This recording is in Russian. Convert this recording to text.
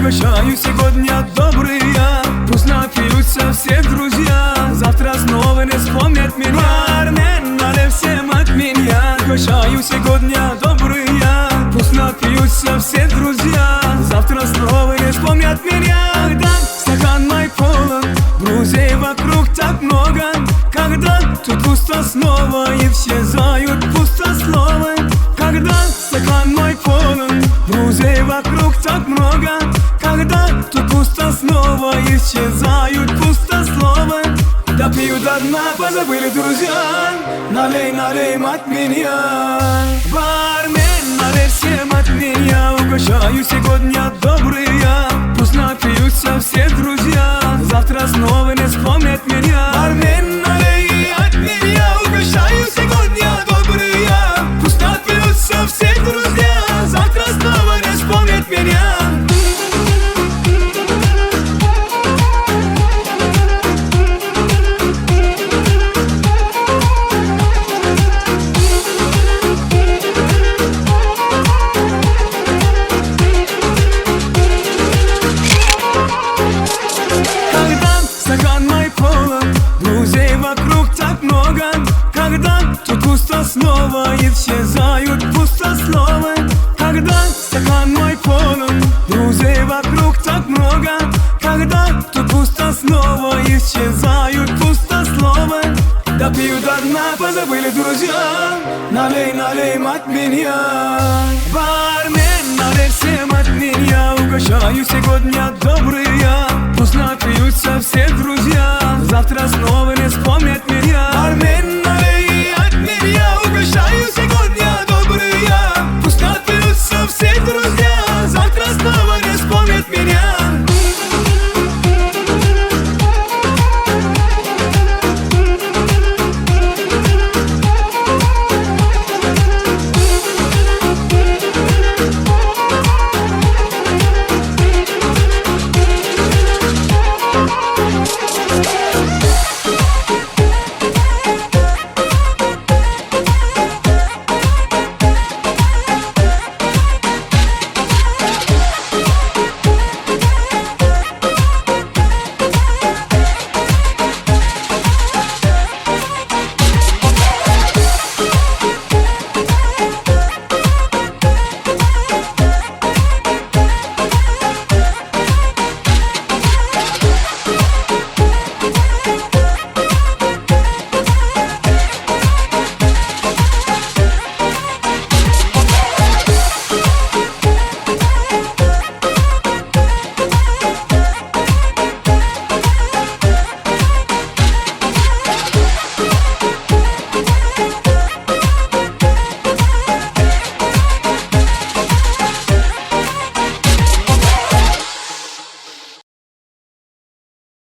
угощаю сегодня добрые. Пусть напьются все друзья, завтра снова не вспомнят меня. Бармен, налей всем от меня. Угощаю сегодня добрые. Пусть напьются все друзья, завтра снова не вспомнят меня. Когда стакан мой полон, друзей вокруг так много. Когда тут пусто снова исчезают пустословы. Когда стакан мой полон, друзей вокруг так много. Когда тут пусто снова исчезают пустословы. Допью до дна, позабыли друзья. Налей, налей от меня. Бармен, налей всем от меня. Угощаю сегодня добрые. Пусть напьются все друзья, завтра снова не вспомнят меня. Бармен, налей от меня. Угощаю сегодня добрые. Пусть напьются все друзья, завтра снова не вспомнят меня. Вокруг так много. Когда тут пусто снова исчезают пустословы. Когда стакан мой полон, друзей вокруг так много. Когда тут пусто снова исчезают пустословы. Допью до дна, позабыли друзья. Налей, налей от меня. Бармен, налей всем от меня. Угощаю сегодня добрые. Пусть напьются все друзья, завтра снова не вспомнят меня. Бармен, налей от меня. Угощаю сегодня добрые. Пусть напьются все друзья, завтра снова не вспомнят меня.